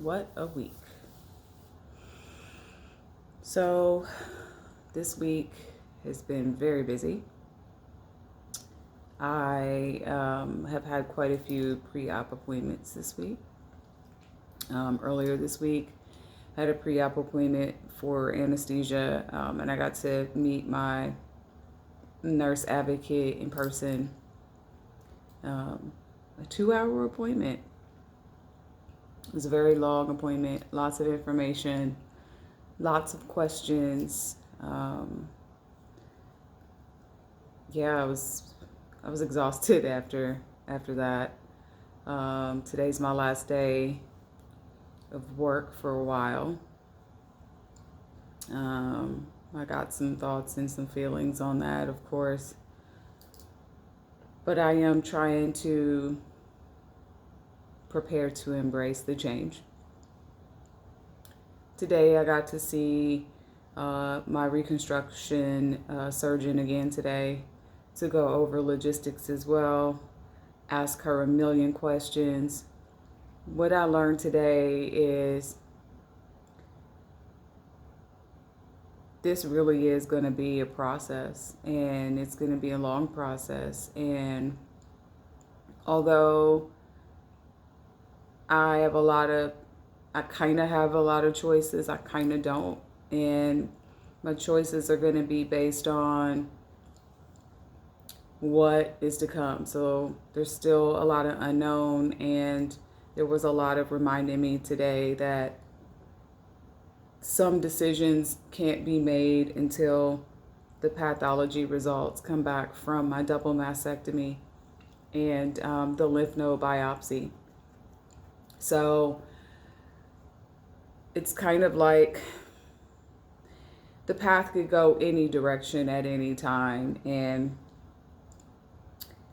What a week. So, this week has been very busy. I have had quite a few pre-op appointments this week. Earlier this week, I had a pre-op appointment for anesthesia, and I got to meet my nurse advocate in person. A 2-hour appointment. It was a very long appointment, lots of information, lots of questions. Yeah, I was exhausted after that. Today's my last day of work for a while. I got some thoughts and some feelings on that, of course, but I am trying to prepare to embrace the change. Today I got to see my reconstruction surgeon again today to go over logistics as well, ask her a million questions. What I learned today is this really is going to be a process, and it's going to be a long process. And although I kind of have a lot of choices, I kind of don't. And my choices are going to be based on what is to come. So there's still a lot of unknown, and there was a lot of reminding me today that some decisions can't be made until the pathology results come back from my double mastectomy and the lymph node biopsy. So it's kind of like the path could go any direction at any time. And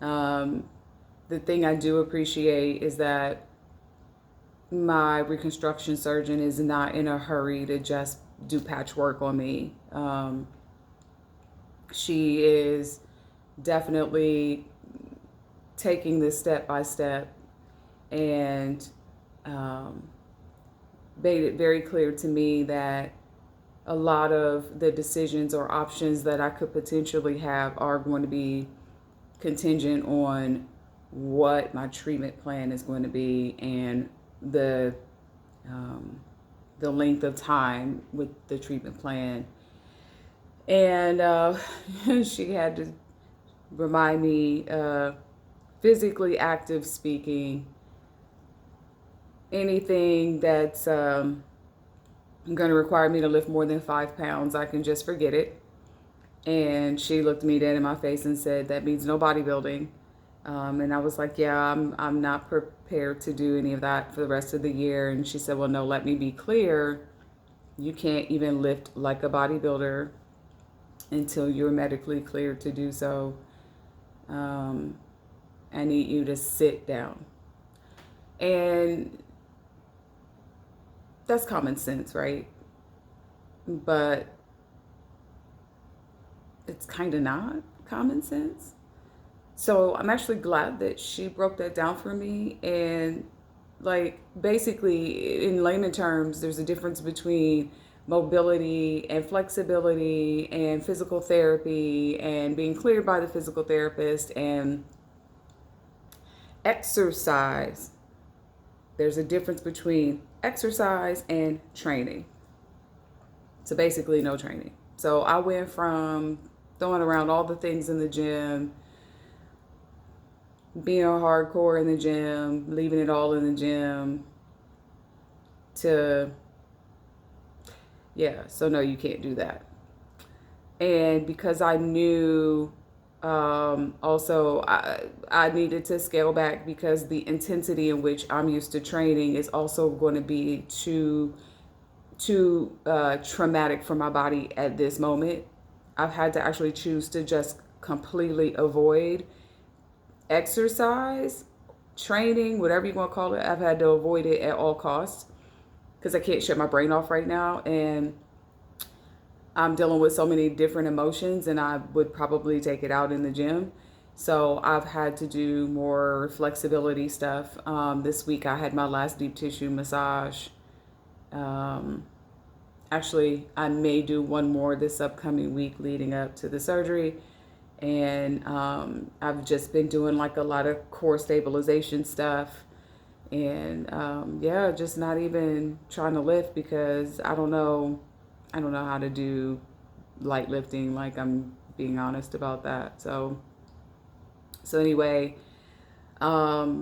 the thing I do appreciate is that my reconstruction surgeon is not in a hurry to just do patchwork on me. She is definitely taking this step by step and made it very clear to me that a lot of the decisions or options that I could potentially have are going to be contingent on what my treatment plan is going to be and the length of time with the treatment plan. And she had to remind me, physically active speaking, anything that's going to require me to lift more than 5 pounds, I can just forget it. And she looked me dead in my face and said, that means no bodybuilding. And I was like, yeah, I'm not prepared to do any of that for the rest of the year. And she said, well, no, let me be clear. You can't even lift like a bodybuilder until you're medically cleared to do so. I need you to sit down. And that's common sense, right? But it's kind of not common sense. So I'm actually glad that she broke that down for me. And like, basically, in layman terms, there's a difference between mobility and flexibility and physical therapy and being cleared by the physical therapist and exercise. There's a difference between exercise and training. So basically no training. So I went from throwing around all the things in the gym, being hardcore in the gym, leaving it all in the gym, to, yeah, so no, you can't do that. And because I knew also I needed to scale back because the intensity in which I'm used to training is also going to be too traumatic for my body at this moment. I've had to actually choose to just completely avoid exercise, training, whatever you want to call it. I've had to avoid it at all costs because I can't shut my brain off right now. And I'm dealing with so many different emotions, and I would probably take it out in the gym. So I've had to do more flexibility stuff. This week I had my last deep tissue massage Actually, I may do one more this upcoming week leading up to the surgery. And I've just been doing like a lot of core stabilization stuff. And yeah, just not even trying to lift because I don't know how to do light lifting. Like, I'm being honest about that. So anyway, a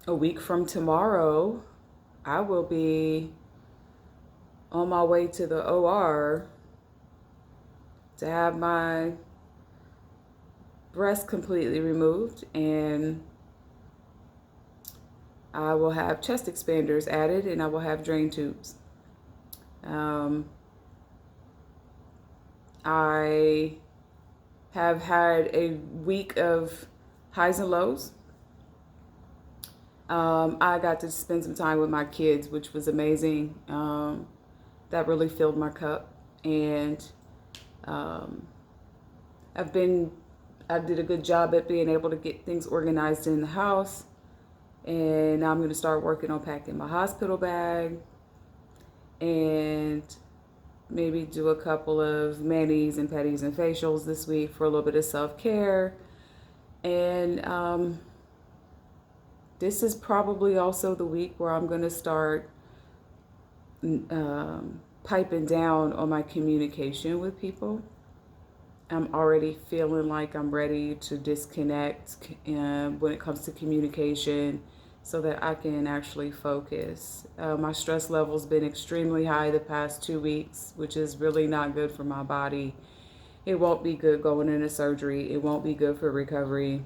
week from tomorrow, I will be on my way to the OR to have my breast completely removed, and I will have chest expanders added, and I will have drain tubes. I have had a week of highs and lows. I got to spend some time with my kids, which was amazing. That really filled my cup, and um, I did a good job at being able to get things organized in the house, and now I'm going to start working on packing my hospital bag, and maybe do a couple of manis and pedis and facials this week for a little bit of self-care. And this is probably also the week where I'm going to start piping down on my communication with people. I'm already feeling like I'm ready to disconnect when it comes to communication so that I can actually focus. My stress level's been extremely high the past 2 weeks, which is really not good for my body. It won't be good going into surgery. It won't be good for recovery.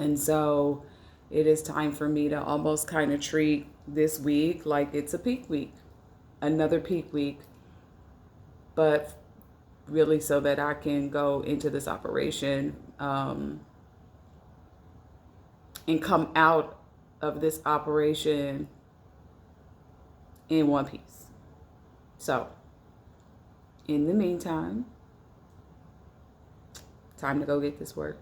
And so it is time for me to almost kind of treat this week like it's a peak week, another peak week, but really so that I can go into this operation and come out of this operation in one piece. So, in the meantime, time to go get this work.